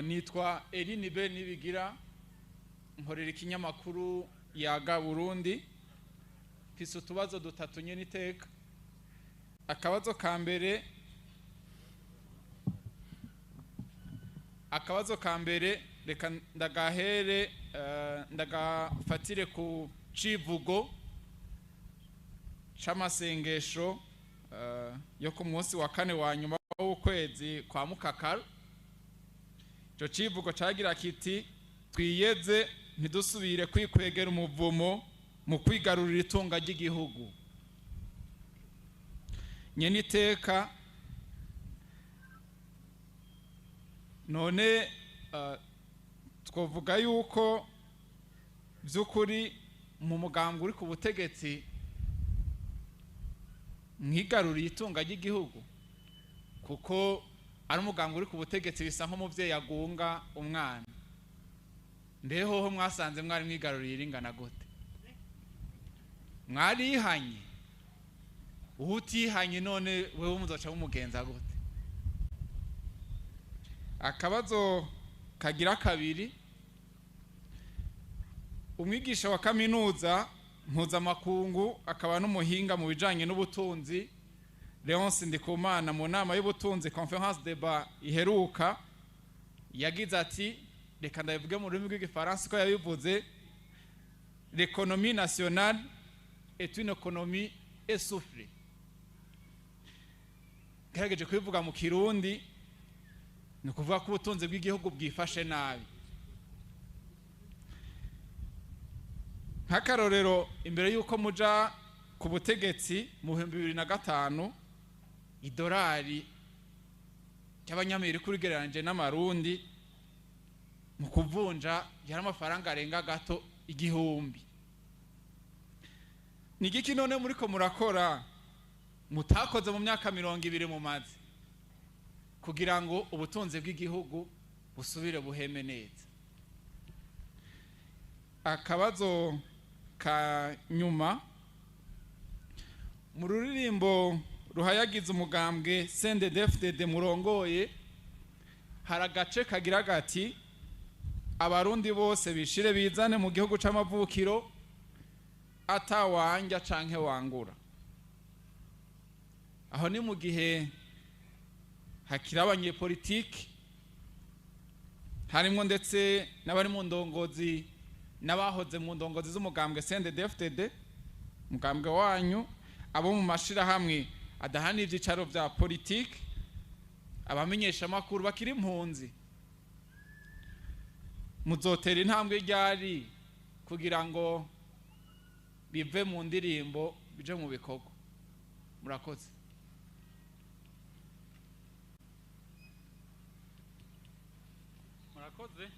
nitwa Eline be nibigira nkorera ikinyamakuru Ry'abarundi mfise utubazo dutatu nyene iteka. Akabazo ka mbere reka ndagahere ndagafatire ku civugo c'amasengesho yo ku munsi wa kane wa nyuma w'ukwezi kwa Mukakaro. Ico civugo cagira kiti twiyeze ntidusubire kwikwegera umuvumo mu kwigarurira itunga ry'igihugu. Nyene iteka none twovuga yuko by'ukuri mu mugambwe uri ku butegetsi mwigaruriye itunga ry'igihugu, kuko ari umugambwe uri ku butegetsi bisa nk'umuvyeyi agunga umwana. Ndehoho mwasanze mwari mwigaruriye ringana gute? Mwarihanye? Utihanye none wewe muzoca umugenza gute? Akabazo kagira kabiri, umwigisha wa kaminuza mpuzamakungu akaba n'umuhinga mu bijanye n'ubutunzi Leonce Ndikumana mu nama y'ubutunzi conference débat iheruka yagize ati, reka ndabivuge mu rurimi rw'igifaransa ko yabivuze, l'économie nationale est une économie essoufflée. Gerageje kubivuga mu Kirundi ni ukuvuga ko ubutunzi bw'igihugu bwifashe nabi. Nk'akarorero, imbere y'uko muja ku butegetsi mu 2005 idolari cy'abanyamerika urigereranyije n'amarundi mu kuvunja yari amafaranga arenga gato 1000. Ni giki none muriko murakora mutakoze mu myaka 20 mumaze kugira ngo ubutunzi bw'igihugu busubire buheme neza? Akabazo ka nyuma, mu ruririmbo ruhayagiza umugambwe CNDD-FDD murongoye hari agace kagira gati abarundi bose bishire bizane mu gihugu c'amavukiro atawanja canke wangura. Aho ni mu gihe hakiri abanyepolitiki harimwo ndetse n'abari mu ndongozi n'abahoze mu ndongozi z'umugambwe CNDD-FDD, umugambwe wanyu, abo mu mashirahamwe adahana ivyicaro vya politiki, abamenyeshamakuru bakiri impunzi. Muzotera intambwe ryari kugira ngo bive mu ndirimbo bije mu bikorwa? Murakoze. Murakoze.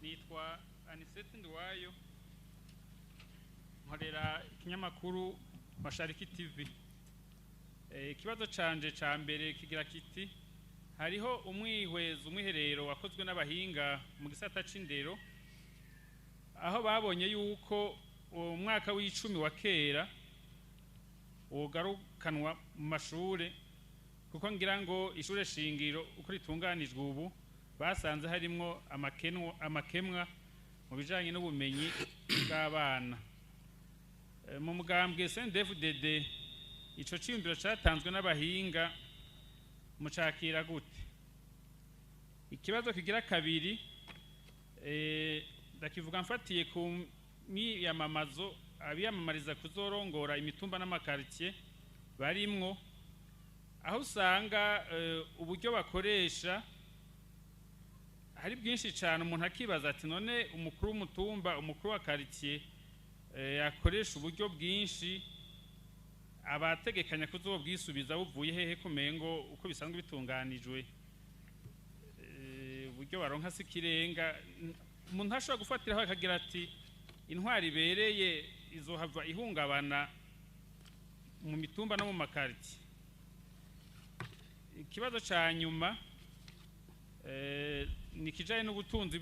Nitwa Anisete Ndwayo, nkorera ikinyamakuru Mashariki TV. Ikibazo canje ca mbere kigira kiti, hariho umwiherero wakozwe n'abahinga mu gisata c'indero, aho babonye yuko umwaka w'icumi wa kera wogarukanwa mu mashure, kuko ngira ngo ishure shingiro uko ritunganijwe ubu basanze harimwo amakemwa mu bijanye n'ubumenyi bw'abana. Mu mugambwe CNDD-FDD ico ciyumviro catanzwe n'abahinga mucakira gute? Ikibazo kigira kabiri, ndakivuga mfatiye ku miyamamazo abiyamamariza kuzorongora imitumba n'amakaritiye barimwo, aho usanga uburyo bakoresha hari bwinshi cyane. Umuntu akibaza ati none umukuru w'umutumba, umukuru wa karitiye akoresha uburyo bwinshi, abategekanya kuzobwisubiza buvuye hehe kumengo uko bisanzwe bitunganijwe uburyo baronka sikirenga? Umuntu ashobora gufatiraho akagira ati intwari ibereye izohava ihungabana mu mitumba no mu makaritiye. Ikibazo ca nyuma ni kijanye n'ubutunzi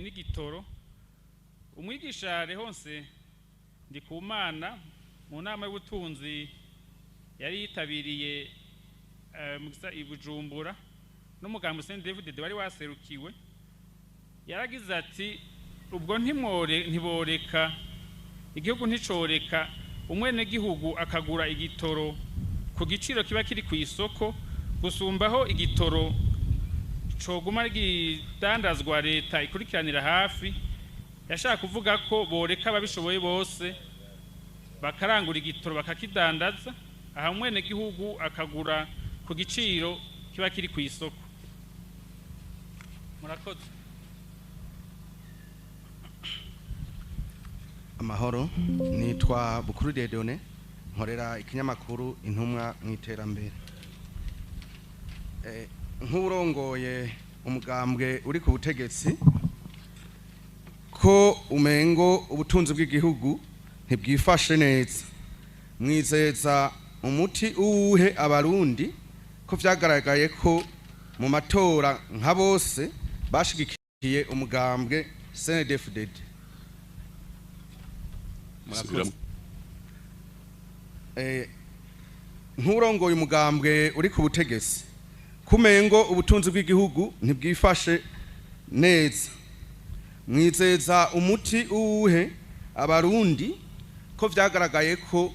n'igitoro. Umwigisha Leonce Ndikumana mu nama y'ubutunzi yari yitabiriye mu Bujumbura n'umugambi CNDD-FDD wari waserukiwe yaragize ati ubwo ntiboreka igihugu nticoreka umwenegihugu akagura igitoro ku giciro kiba kiri ku isoko gusumbaho igitoro coguma gidandazwa leta ikurikiranira hafi. Yashaka kuvuga ko boreka ababishoboye bose bakarangura igitoro bakakidandaza aha umwenegihugu akagura ku giciro kiba kiri ku isoko. Murakoze. Amahoro, nitwa Bukuru Dedone, nkorera ikinyamakuru Intumwa mw'iterambere. Nk'urongoye umugambwe uri ku butegetsi ko umengo ubutunzi bw'igihugu ntibwifashe neza, mwizeza umuti uwuhe abarundi ko vyagaragaye ko mu matora nka bose bashigikiye umugambwe CNDD-FDD. Nk'urongoye umugambwe uri ku butegetsi kumengo ubutunzi bw'igihugu ntibwifashe neza, mwizeza umuti uwuhe abarundi ko vyagaragaye ko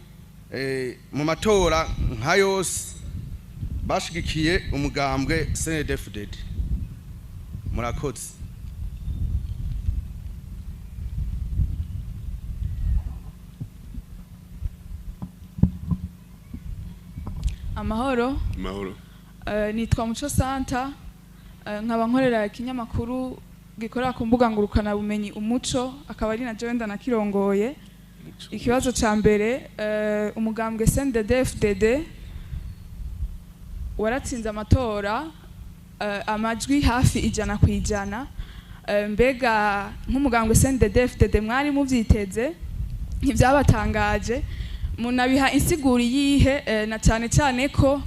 mu matora nka yose bashigikiye umugambwe CNDD-FDD. Murakoze. Amahoro. Amahoro. Nitwa Muco Santa, nkaba nkorera ikinyamakuru gikorera ku mbuga ngurukana bumenyi Umuco, akaba ari na Jenda na kirongoye. Ikibazo ca mbere, umugambwe CNDD-FDD waratsinze amatora amajwi hafi 100%. Mbega nk'umugambwe CNDD-FDD mwari muvyiteze ntivyabatangaje, munabiha insiguri yihe na cyane ko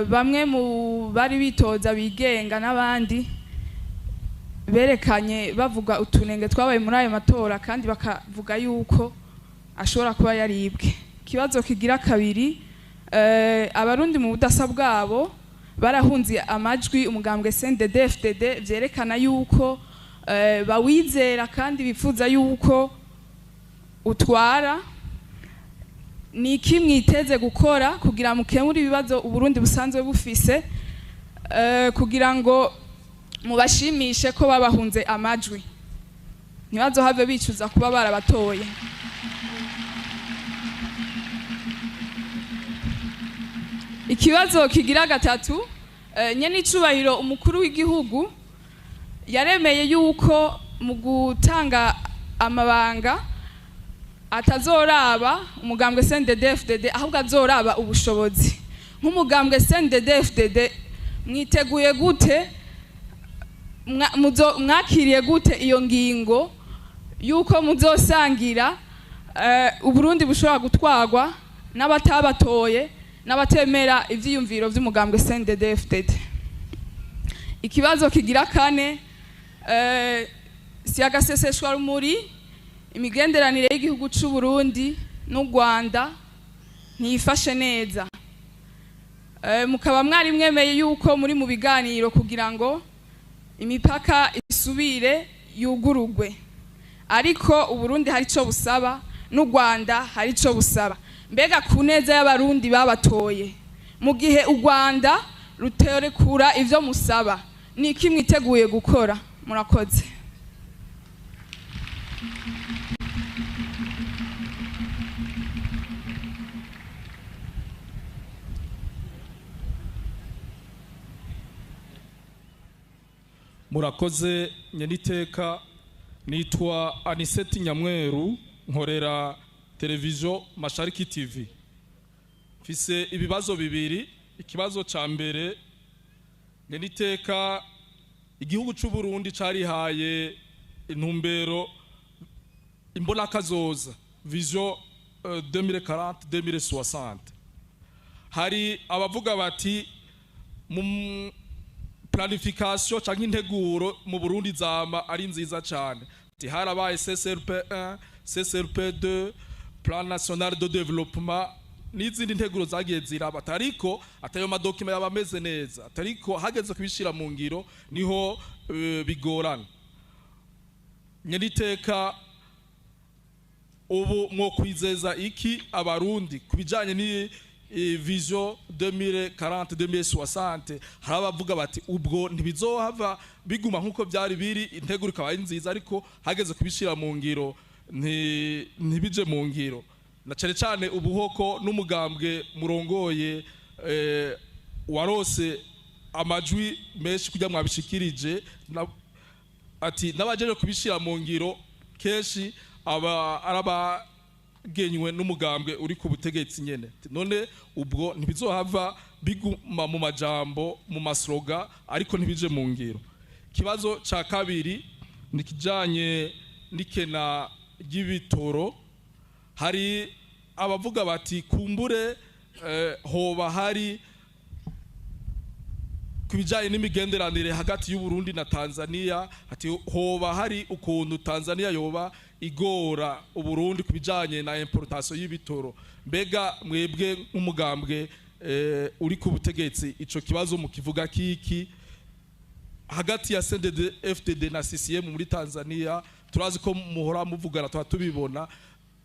bamwe mu bari bitoza bigenga n'abandi berekanye bavuga utunenge twabaye muri ayo matora kandi bakavuga yuko ashobora kuba yaribwe. Kibazo kigira kabiri, abarundi mu budasa bwabo barahunze amajwi umugambwe CNDD-FDD vyerekana yuko bawizera kandi bifuza yuko utwara. Ni iki mwiteze gukora kugira mukemure ibibazo Uburundi busanzwe bufise kugira ngo mubashimishe ko babahunze amajwi ntibazo have bicuza kuba barabatoye? Ikibazo kigira gatatu, nyene icubahiro umukuru w'igihugu yaremeye yuko mu gutanga amabanga atazoraba umugambwe CNDD-FDD ahubwo azoraba ubushobozi. Nk'umugambwe CNDD-FDD mwiteguye gute, mwakiriye gute iyo ngingo yuko muzosangira Uburundi bushobora gutwarwa n'abatabatoye n'abatemera ivyiyumviro vy'umugambwe CNDD-FDD? Ikibazo kigira kane, siyagaseseshwa rumuri imigenderanire y'igihugu c'u Burundi n'u Rwanda ntiyifashe neza. Mukaba mwari mwemeye yuko muri mu biganiro kugira ngo imipaka isubire yugurugwe, ariko Uburundi hari ico busaba n'u Rwanda hari ico busaba. Mbega ku neza y'abarundi babatoye, mu gihe u Rwanda ruterekura ivyo musaba, ni iki mwiteguye gukora? Murakoze. Murakoze nyeniteka, nitwa Aniseti Nyamweru, nkorera televiziyo Mashariki TV. Mfise ibibazo bibiri. Ikibazo ca mbere, nyeniteka igihugu c'u Burundi carihaye intumbero imbonakazoza vision 2040-2060. Hari abavuga bati mu planification canke integuro mu Burundi zama ari nziza cyane. Harabaye CSRP 1, CSRP 2, Plan National de Développement n'izindi nteguro zagiye ziraba atariko atayo madokima yaba ameze neza atariko hageze kubishira mu ngiro niho bigorana nyeriteka ubu mwo kwizeza iki abarundi kubijanye ni vision 2040 2060 harabavuga bati ubwo ntibizohava biguma nkuko byari biri integuro ikaba ari nziza ariko hageze kubishira mu ngiro ntibije mu ngiro na cyane cyane ubuhoko n'umugambwe murongoye warose amajwi menshi kujya mwabishikirije ati nabajeje kubishira mu ngiro keshi araba genywe n'umugambwe uri ku butegetsi nyene none ubwo ntibizohava biguma mu majambo mu masloga ariko ntibije mu ngiro kibazo ca kabiri nikijanye nikena y'ibitoro hari abavuga bati kumbure hoba hari kubijanye n'imigenderanire hagati y'u Burundi na Tanzania ati hoba hari ukuntu Tanzania yoba igora u Burundi kubijanye na importation y'ibitoro mbega mwebwe nk'umugambwe uri ku butegetsi ico kibazo mu kivuga kiki hagati ya CNDD FDD na CCM muri Tanzania turazi ko muhora muvugana tubibona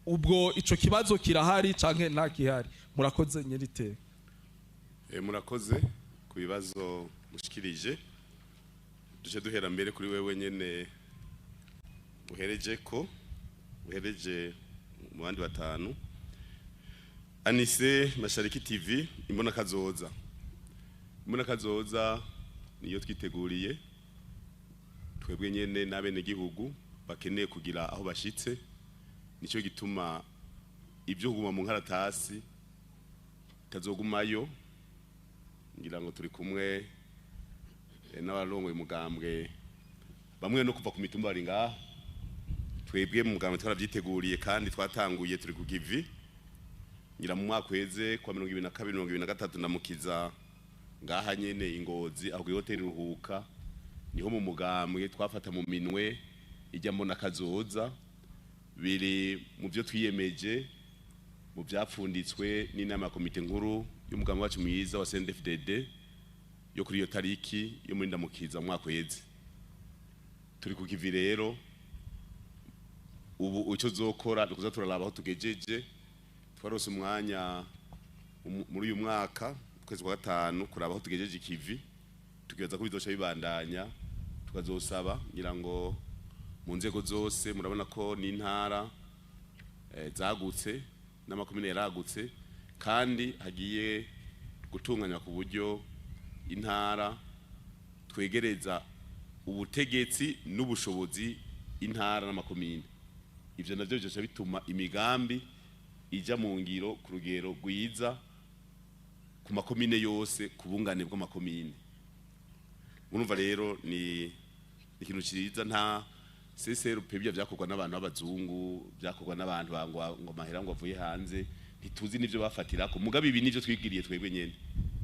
ubwo ico kibazo kirahari canke nta kihari murakoze nyerite murakoze ku bibazo mushikirije duce duhera mbere kuri wewe nyene uhereje mu bandi batanu Anise Mashariki TV imbona kazoza niyo twiteguriye twebwe nyene n'abene gihugu bakeneye kugira aho bashitse nicyo gituma ibyo kuguma mu nkaratasi tazogumayo ngira ngo turi kumwe n'abarongoye mugambwe bamwe no kuva ku mitumba bari ngaha twebwe mu mugambwe twaravyiteguriye kandi twatanguye turi ku givi ngira mu mwaka weze kwa 2022 2023 namukiza ngaha nyene Ingozi aho hoteli Ruhuka niho mu mugambwe twafata mu minwe ijya mbona kazoza biri mu byo twiyemeje mu byapfunditswe n'inama ya komite nkuru y'umugambwe wacu mwiza wa CNDD-FDD yo kuri iyo tariki yo muri ndamukiza mwaka weze turi ku kivi rero ubu uco zokora dukuza turaraba aho tugejeje twarose umwanya muri uyu mwaka kwezi kwa 5 kuraba aho tugejeje ikivi tukibaza ko bizosha bibandanya tukazosaba ngira ngo mu nzego zose murabona ko ni intara zagutse n'amakomine yaragutse kandi hagiye gutunganya ku buryo intara twegereza ubutegetsi n'ubushobozi intara n'amakomine ivyo navyo byo bituma imigambi ija mu ngiro ku rugero rwiza ku makomine yose kubungane bw'amakomine urumva rero ni ikintu cyiza nta CCRP byakorwa n'abantu b'abazungu byakorwa n'abantu ngo mahera ngo avuye hanze ntituzi nivyo bafatira ko mugabe ibi nivyo twigiriye twebwe nyene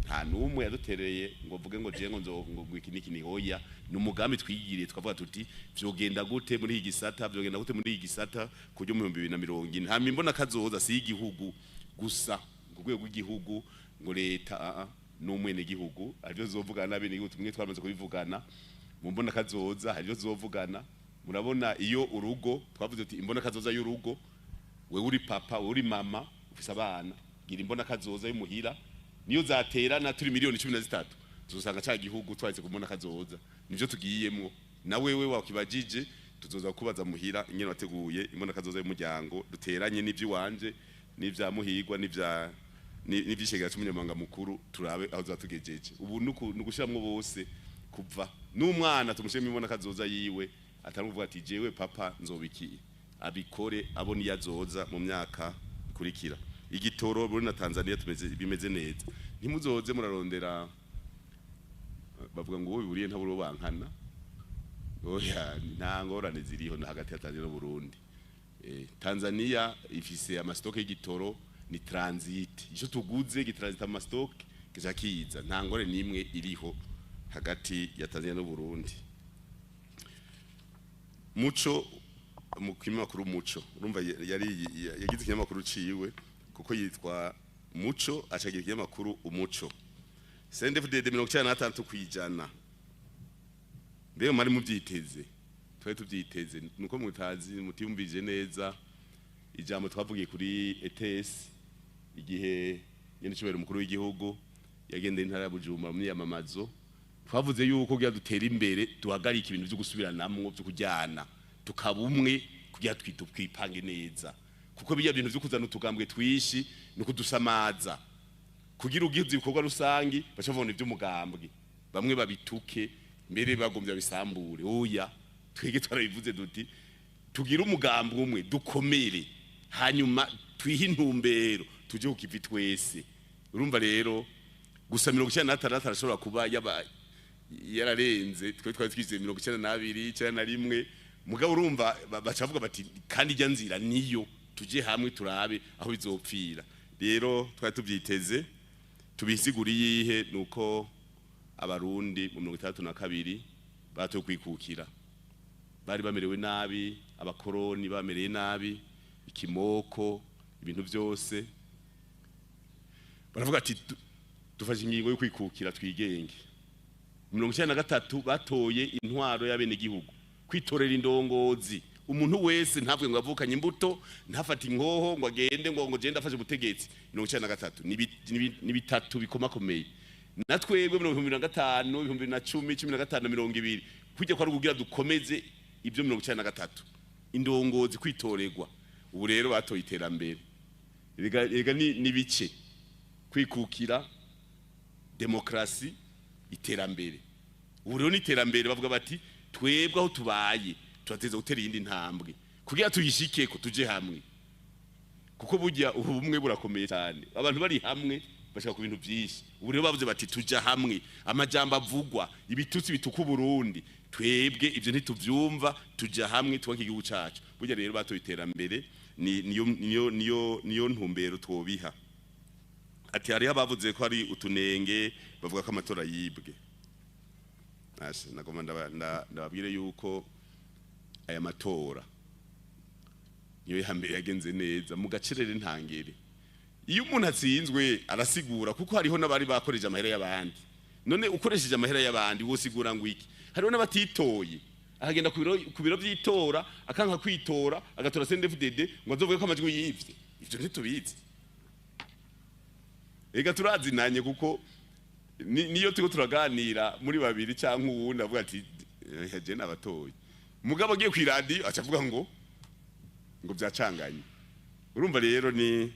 nta numwe yadutereye ngo vuge ngo je ngo iki ni hoya n'umugambi twigiriye twavuga tuti vyogenda gute muri igisata vyogenda gute muri igisata kujyo mu 2040 nta mimbona kazoza si igihugu gusa ku rwego rw'igihugu ngo leta n'umwene gihugu arivyo zovugana n'abene gihugu tumwe twamaze kubivugana mu mbona kazoza harivyo zovugana murabona iyo urugo twavuze ati imbona kazoza y'urugo we uri papa we uri mama ufise abana gira imbona kazoza y'umuhira niyo zaterana turi miliyoni 13 tuzosanga ca gihugu twahise kumbona kazoza nivyo tugiyemwo na wewe wakibajije tuzoza kubaza muhira ingene wateguye imbona kazoza y'umuryango duteranye n'ivyi wanje n'ivya muhigwa n'ivyishegera cy'umunyamanga mukuru turabe aho zatugejeje ubu nugushiramwo bose kuva n'umwana tumusheme imbona kazoza yiwe ataruvuga ati jewe papa nzobikiye abikore abo niyazoza mu myaka kurikira igitoro muri na Tanzania bimeze neza ntimuzoze murarondera bavuga ngo biburiye ntaburo bankana oya nta ngorane ziriho na hagati ya Tanzania no Burundi Tanzania ifise amastoke y'igitoro ni transit ico tuguze gitransit amastoke kizakiza nta ngorane nimwe iriho hagati ya Tanzania no Burundi muco mu kinyamakuru muco urumva yari yagize ikinyamakuru ciwe kuko yitwa muco acagira ikinyamakuru umuco CNDD-FDD 96 kwijana mbere mari muvyiteze twari tuvyiteze nuko mutazi mutiyumvije neza ijambo twavugiye kuri ETS igihe nyene cubera umukuru w'igihugu yagendeye intara ya Bujumbura mu yamamazo twavuze yuko kugira dutera imbere duhagarika ibintu byo gusubiranamwo byo kujyana tukabumwe kugira twipange neza kuko bijya bintu byo kuzana utugambwe twishi nuko dusamaza kugira ugize ibikorwa rusangi bacavona iby'umugambwe bamwe babituke mbere bagombye bisambure oya twege twarabivuze duti tugira umugambwe umwe dukomere hanyuma twihe intumbero tuje kukivi twese urumva rero gusa 96 arashobora kuba yararenze twari twize 92 91 mugabo urumva bacavuga bati kandi ijya nzira niyo tuje hamwe turabe aho bizopfira rero twari tubyiteze tubisiguriye ihe nuko abarundi mu 32 batoye kwikukira bari bamerewe nabi abakoroni bamereye nabi ikimoko ibintu byose baravuga ati dufashe ingingo yo kwikukira twigenge 93 batoye intwaro y'abene gihugu kwitorera indongozi umuntu wese ntabwe ngo avukanye imbuto ntafata inkoho ngo agende ngo genda afashe ubutegetsi 93 ni bitatu bikomakomeye natwebwe 2005 2010 2015 2020 kujya kwa rugugira dukomeze ibyo 93 indongozi kwitorerwa ubu rero batoye iterambere ega ni bice kwikukira demokrasi iterambere ubu rero ni iterambere bavuga bati twebwe aho tubaye turateza gutera iyindi ntambwe kugira tuyishike ko tuje hamwe kuko burya ubumwe burakomeye cyane abantu bari hamwe bashaka ku bintu byinshi ubu rero bavuze bati tuja hamwe amajambo avugwa ibitutsi bituka Burundi twebwe ibyo ntituvyumva tuja hamwe twaka igihugu cacu burya rero batoye iterambere niyo ntumbero twobiha ati hari abavuze ko ari utunenge bavuga ko amatora yibwe ashe nagoma ndababwire yuko aya matora niyo yambere yagenze neza mu gacerere ntangere iyo umuntu atsinzwe arasigura kuko hariho nabari bakoreje amahera y'abandi none ukoresheje amahera y'abandi wosigura ngo iki hariho nabatitoye ahagenda ku biro by'itora akanka kwitora agatora CNDD-FDD ngo azovuge ko amajwi yivye ivyo ntitubizi ega turazinanye kuko niyo tuko turaganira muri babiri cyangwa uwundi avuga ati je nabatoye mugabo agiye ku radio acavuga ngo byacanganye urumva rero ni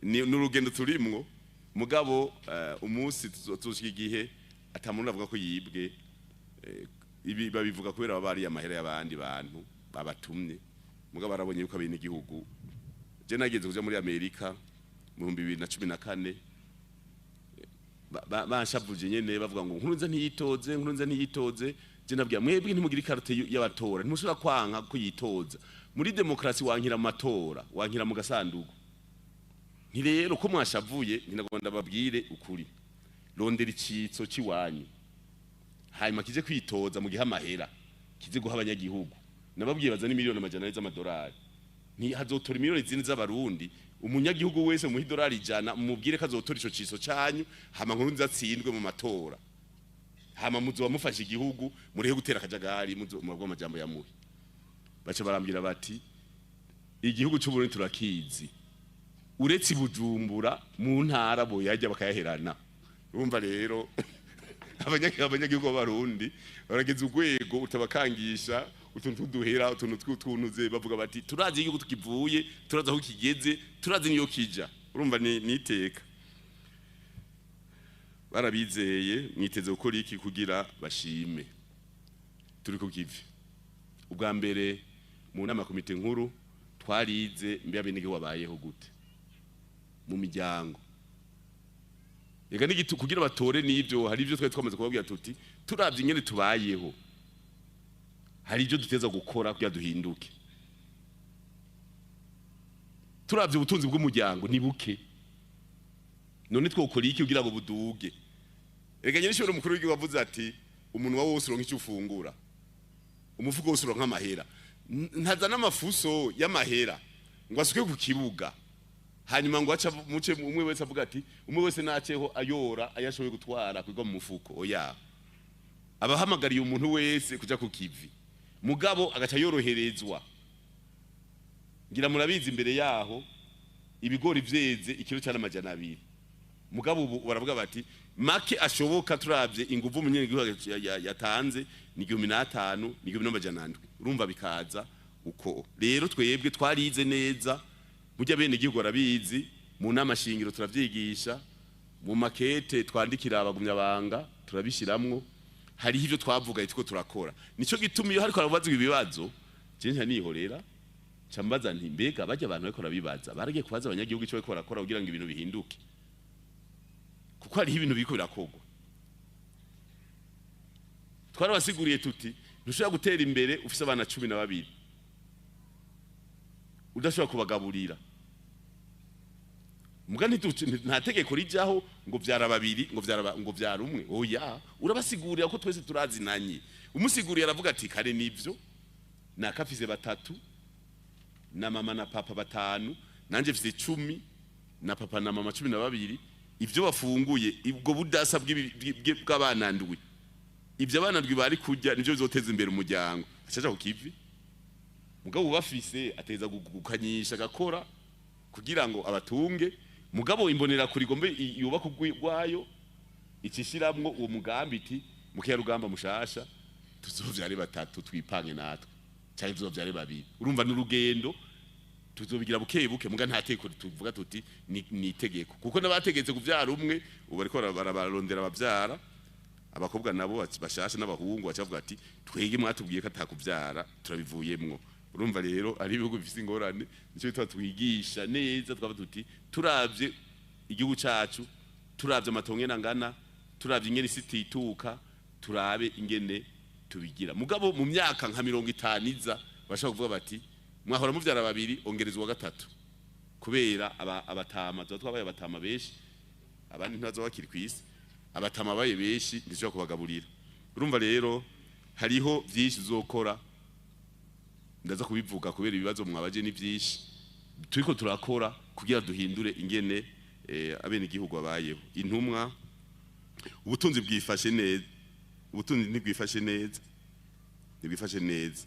n'urugendo turimwo mugabo umunsi tuzoshika igihe atamuntu avuga ko yibwe ibi babivuga kubera bari amahera y'abandi bantu babatumye mugabo arabonye yuko abene igihugu je nageze kuja muri Amerika mu 2014 banshavuje nyene bavuga ngo nkurunza ntiyitoze je nabwiye mwebwe ntimugira ikarate y'abatora ntimushobora kwanka ko yitoza muri demokrasi wankira mu matora wankira mu gasanduku nti rero ko mwashavuye ntinagomba babwire ukuri rondera icitso ciwanyu hanyuma kije kwitoza mu gihe amahera kize guha abanyagihugu nababwiye bazana miliyoni amajana y'amadolari nti hazotora miliyoni zine z'abarundi umunyagihugu wese mu $100 mumubwire ko azotora ico ciso canyu hama nkuru nzatsindwe mu matora hama muzo wamufashe igihugu murihe gutera akajagari muzo mubwo amajambo yamuhe baca barambira bati igihugu cy'u Burundi turakizi uretse Bujumbura mu ntara bo yajya bakayaherana urumva rero abanyagihugu b'abarundi barageze urwego utabakangisha utuntu duhera utuntu twutunuze bavuga bati turazi igihugu tukivuye turazi aho kigeze turazi niyo kija urumva niteka barabizeye mwiteze gukora iki kugira bashime turi ku kivi ubwa mbere mu nama komite nkuru twarize mbe abenege wabayeho gute mu miryango ega n'igitu kugira batore n'ibyo hari ibyo twari twamaze kubabwira tuti turavye nyene tubayeho hari ibyo duteza gukora kugira duhinduke turavye ubutunzi bw'umuryango ni buke none twokora iki kugira ngo buduge ega nyene shoro mukuru w'igihugu wavuze ati umuntu wa wose uronka icyo ufungura umufuko wose uronka amahera ntazana amafuso y'amahera ngo asuke ku kibuga hanyuma ngo aca muce umwe wese avuga ati umwe wese naceho ayora ayashoboye gutwara kwigwa mu mufuko oya abahamagariye umuntu wese kuja ku kivi mugabo agaca yoroherezwa ngira murabizi imbere yaho ibigori vyeze ikiro cyane amajana 2 mugabo ubu baravuga bati make ashoboka turavye inguvu umunyegihugu yatanze ni 1500 ni 1700 urumva bikaza uko rero twebwe twarize neza mujya bene igihugu arabizi mu namashingiro turavyigisha mu makete twandikira abagumya banga turabishiramwo hari ivyo twavuga itiko turakora nico gituma iyo hariko arabazwa ibibazo je nta nihorera cambaza nti mbega bajya abantu bariko rabibaza baragiye kubaza abanyagihugu ico bariko barakora kugira ngo ibintu bihinduke kuko hari ibintu biko birakogwa twarabasiguriye tuti ntushobora gutera imbere ufise abana 12 udashobora kubagaburira mugani nta tegeko rijaho ngo vyara babiri ngo vyara umwe oya urabasigurira ko twese turazinanye umusiguriye aravuga ati kare nivyo nakafise 3 na mama na papa 5 nanje mfise 10 na papa na mama 12 ivyo bafunguye ubwo budasa bw'abana ndwi ivyo abana ndwi bari kurya nivyo bizoteza imbere umuryango acaja ku kivi mugabo bafise ateza gukanyisha gakora kugira ngo abatunge mugabo imbonera kuri gombe yubaka kugwayo icishiramwo uwo mugambi iti mukiya rugamba mushasha tuzovyare 3 twipange natwe cyane tuzovyare 2 urumva n'urugendo tuzobigira buke muga nta teko tuvuga tuti ni itegeko kuko nabategetse kuvyara umwe ubu ariko barabarondera abavyara abakobwa nabo bashasha n'abahungu bacavuga ati twege mwatubwiye ko atakuvyara turabivuyemwo urumva rero ari ibihugu bifite ingorane nico bitwa twigisha neza twavuga tuti turavye igihugu cacu turavye amatongo nangana turavye ingene isitituka turabe ingene tubigira mugabo mu myaka nka 50 iza bashaka kuvuga bati mwahora muvyara 2 ongerezwa 3 kubera abatama twabaye abatama beshi abandi ntazo bakiri kwisi abatama baye beshi ndishobora kubagaburira urumva rero hariho vyinshi uzokora ndaza kubivuga kubera ibibazo mwabaje ni byinshi turiko turakora kugira duhindure ingene abene igihugu abayeho intumwa ubutunzi bwifashe neza ubutunzi ntibwifashe neza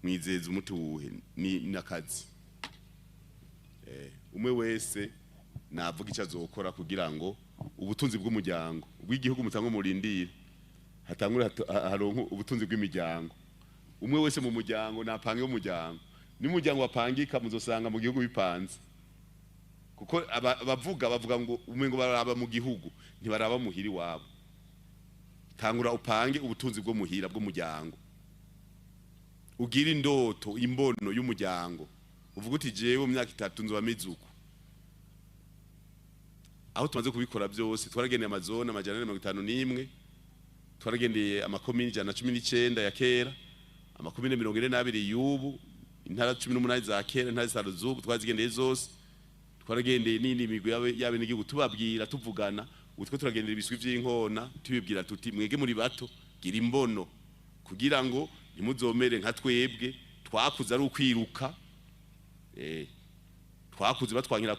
mwizeza umuti wuhe ni nakazi umwe wese navuga icyo azokora kugira ngo ubutunzi bw'umuryango bw'igihugu mutango murindire hatangura haronko ubutunzi bw'imiryango umwe wese mu muryango napange umuryango ni muryango wapangika muzosanga mu gihugu bipanze kuko bavuga ngo umengo baraba mu gihugu ntibaraba muhiri wabo tangura upange ubutunzi bwo muhira bwo muryango ugira indoto imbono y'umuryango uvuga uti jewe mu myaka 3 nzoba mezuko aho tumaze kubikora byose twaragendeye amazone amajana 51 twaragendeye amakomini 119 ya kera amakomine 42 y'ubu intara 18 za kera intara za zubu twazigendeye zose twaragendeye nini migwi yabe n'igihugu tubabwira tuvugana utwo turagendera ibiswi by'inkona tubibwira tuti mwege muri bato gira imbono kugira ngo nimuzomere nka twebwe twakuza ari ukwiruka twakuze batwankira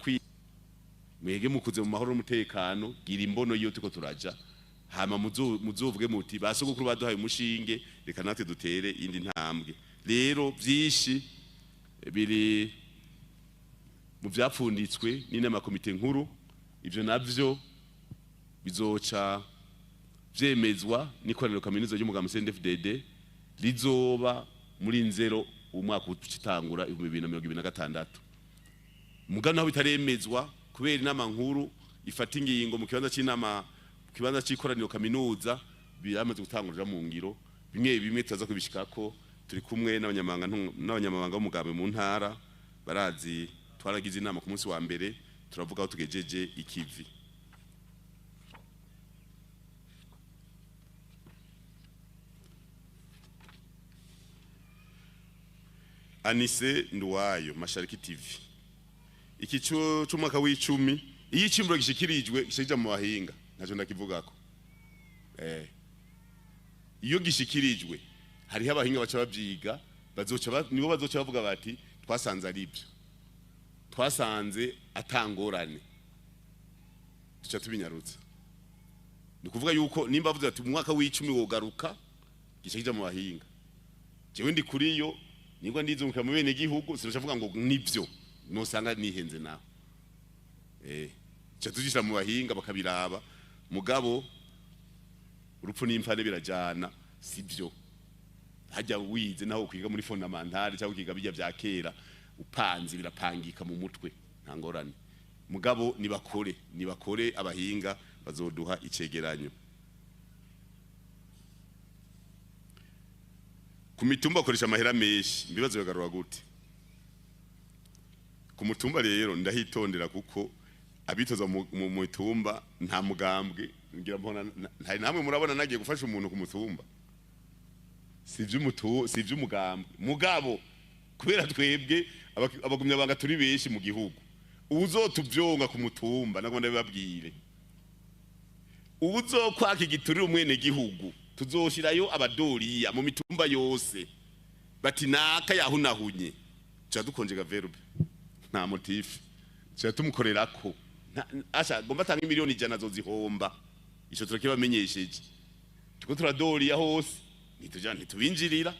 mwege mukuze mu mahoro n'umutekano gira imbono iyo tuko turaja hama muzovuge muti basogokuru baduhaye umushinge reka natwe dutere indi ntambwe rero byinshi biri mu byapfunditswe n'inama komite nkuru ivyo navyo bizoca vyemezwa n'ikoraniro kaminuza ry'umugambi CNDD-FDD rizoba muri nzero umwaka ucitangura 2026 mugana aho bitaremezwa kubera inama nkuru ifata ingingo mu kibanza c'inama kibanza c'ikoraniro kaminuza biramaze gutangurira mu ngiro bimwe tuzaza kubishikako turi kumwe n'abanyamabanga b'umugambi mu ntara barazi twaragize inama ku munsi wa mbere turavuga aho tugejeje ikivi Anise Nduwayo Mashariki TV iki cy'umwaka w'icumi iyo ikimburo gishikirijwe gishija mu bahinga naco ndakivugako iyo gishikirijwe hariho abahinga baca babyiga nibo bazoca bavuga bati twasanze ari ibyo twasanze atangorane tuca tubinyarutsa ni kuvuga yuko nimba avuze ati mu mwaka w'10 wogaruka gice kija mu bahinga jewe ndi kuri yo ningwa ndizunguka mu bene gihugu sinavuga ngo nivyo nosanga nihenze naho cha tujisha mu bahinga bakabiraba mugabo urupfu n'imfane birajana sivyo hajya wize naho kwiga muri fondamentale cyangwa kwiga bijya bya kera upanze birapangika mu mutwe ntangorane mugabo nibakore abahinga bazoduha icegeranyo ku mitumba akoresha amahera menshi mbibazo bigarura gute ku mutumba rero ndahitondera kuko abitoza mu mitumba nta mugambwe ngira mbona ntari namwe murabona nagiye gufasha umuntu ku mutumba sivyo umugambwe mugabo kubera twebwe abagumya banga turi benshi mu gihugu uzotuvyonga ku mutumba nako ndabibabwire uzokwaka igiturire umwene gihugu tuzoshirayo abadoriya mu mitumba yose bati naka yahunahunye cha dukonjega verbe nta motif cha tumukorerako asha gomba tanga miliyoni 100 zozihomba ico turakibamenyesheje tuko turadoriya hose ntitubinjirira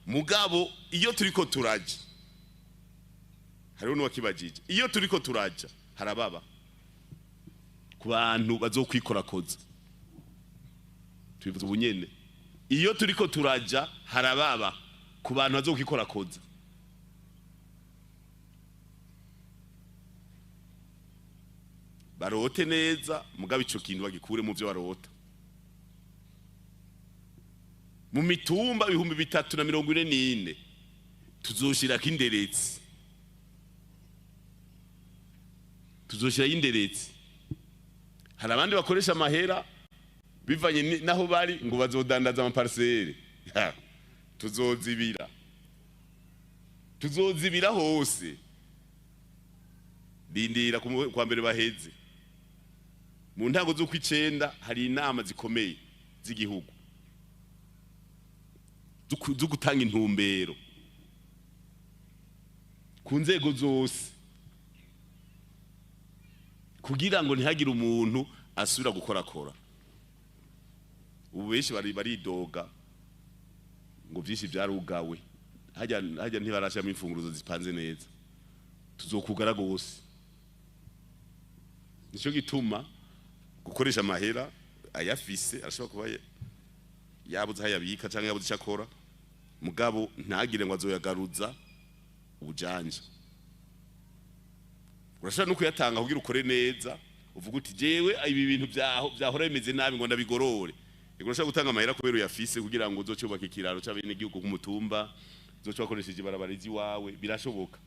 mugabo iyo turiko turaje hariho n'uwakibajije iyo turiko turaja harababa ku bantu bazokwikorakoza tubivuze ubunyene iyo turiko turaja harababa ku bantu bazokwikorakoza barote neza mugabo ico kintu bagikure mu byo barota mu mitumba 344 tuzoshira kinderetse tuzoshira inderetse hari abandi bakoresha amahera bivanye naho bari ngo bazodandaza ama parcelle tuzozibira hose bindira kwa mbere baheze mu ntango zo kwicenda hari inama zikomeye z'igihugu zo gutanga intumbero ku nzego zose kugira ngo ntihagire umuntu asubira gukorakora ubu benshi baridoga ngo byinshi byarugawe hajya ntibarashamo imfunguruzo zipanze neza tuzokugara gose nico gituma gukoresha amahera ayafise arashobora kuba yabuze hayabika cyangwa yabuze cyakora mugabo ntagire ngo azoyagaruza ubujanje urashobora no kuyatanga kugira ukore neza uvuga uti jewe ibi bintu byahora bimeze nabi ngo ndabigorore urashobora gutanga amahera kubera uyafise kugira ngo uzocubaka ikiraro cy'abene gihugu ku mutumba uzoca bakoresheje barabarizi wawe birashoboka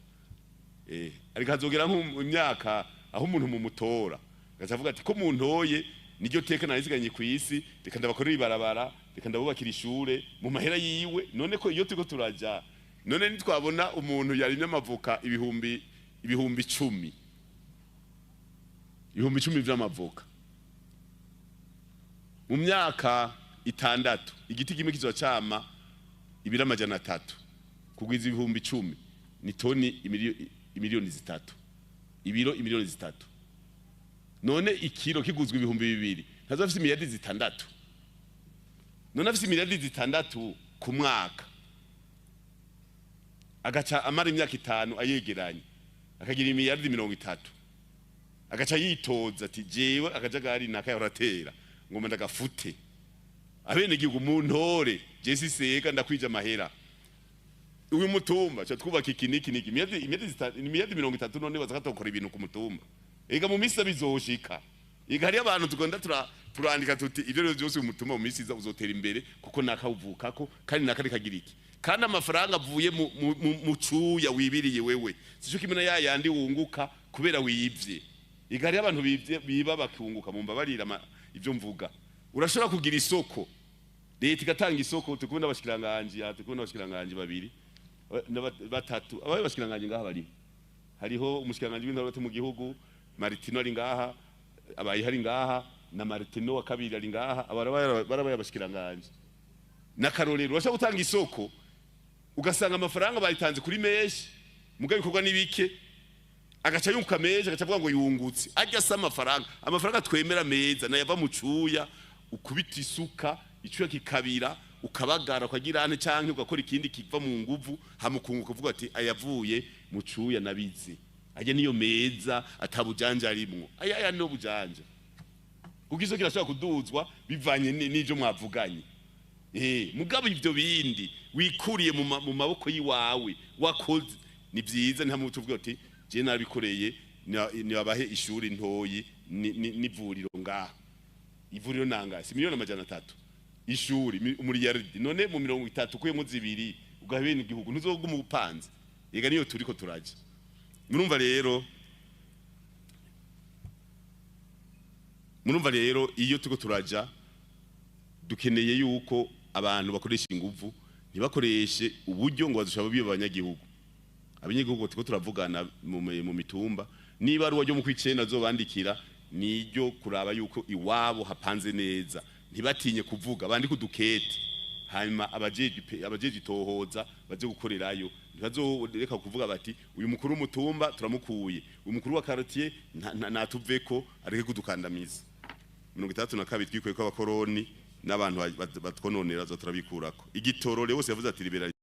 ariko hazogera nk'imyaka aho umuntu mumutora gacavuga ati ko muntoye niryo teka nariziganye ku isi reka ndabakorera ibarabara reka ndabubakira ishure mu mahera yiwe none ko iyo turiko turaja none nitwabona umuntu yarimye amavoka ibihumbi 10 vy'amavoka mu myaka 6 igiti kimwe kizocama ibira amajana 3 kugwiza ibihumbi 10 ni toni imiliyoni 3 ibiro imiliyoni 3 none ikiro kiguzwe ibihumbi 2 ntazo afite miliyari 6 none afite miliyari 6 ku mwaka agaca amara imyaka 5 ayegeranye akagira imiliyari 30 agaca yitoza ati jewe akajagari nakayoratera ngoma ndagafute abene gihugu muntore jesi seka ndakwija amahera uyu mutumba cyo twubaka ikiniki miliyari 30 none bazakatokora ibintu ku mutumba ega mu misa bizoshika ega hari abantu tugenda turandika tuti ibyo byose umutumba mu misi uzotera imbere kuko nakawuvukako kandi nakari kagira iki kandi amafaranga avuye mu cuya wibiriye wewe sico kimena yandi wunguka kubera wiyivye ega hari abantu biba bakunguka mu mbabarira ibyo mvuga urashobora kugira isoko leta igatanga isoko tukubona abashikiranganje babiri batatu abaye bashikiranganje ngaha bari hariho umushikiranganje w'intara mu gihugu Martino ari ngaha abaye hari ngaha na Martino wa kabiri ari ngaha barabaye abashikiranganje na Karolero urashobora gutanga isoko ugasanga amafaranga bayitanze kuri meshi mugabe bikorwa nibike agaca yunguka meza agaca avuga ngo yungutse ajya asa amafaranga twemera meza nayava mu cuya ukubita isuka icuya kikabira ukabagara ukagira ane canke ugakora ikindi kiva mu nguvu hamukunguka uvuga ati ayavuye mu cuya nabizi ajya niyo meza atabujanja arimwo aya no bujanja kugiso kirashobora kuduzwa bivanye n'ivyo mwavuganye mugabo ivyo bindi wikuriye mu maboko yiwawe wakoze ni byiza nta muntu uvuga ati je nabikoreye ni abahe ishuri ntoyi n'ivuriro ngaha ivuriro nangasi $1,300,000 ishuri umuriyaridi none mu 30 kuyemo zibiri ugahe igihugu ntuzoguma upanze yega niyo turiko turaje murumva rero iyo turiko turaja dukeneye yuko abantu bakoresha inguvu ntibakoreshe uburyo ngo bazoshaba biyo abanyagihugu turiko turavugana mu mitumba niba ari uburyo mu kwicenda zobandikira niryo kuraba yuko iwabo hapanze neza ntibatinye kuvuga bandika udukete hanyuma abajeje itohoza baje gukorerayo ntibazoreka kuvuga bati uyu mukuru w'umutumba turamukuye uyu mukuru wa quartier natuveko areke kudukandamiza 62 twikuye ko abakoroni n'abantu batwononera zo turabikurako igitoro rero bose yavuze ati libera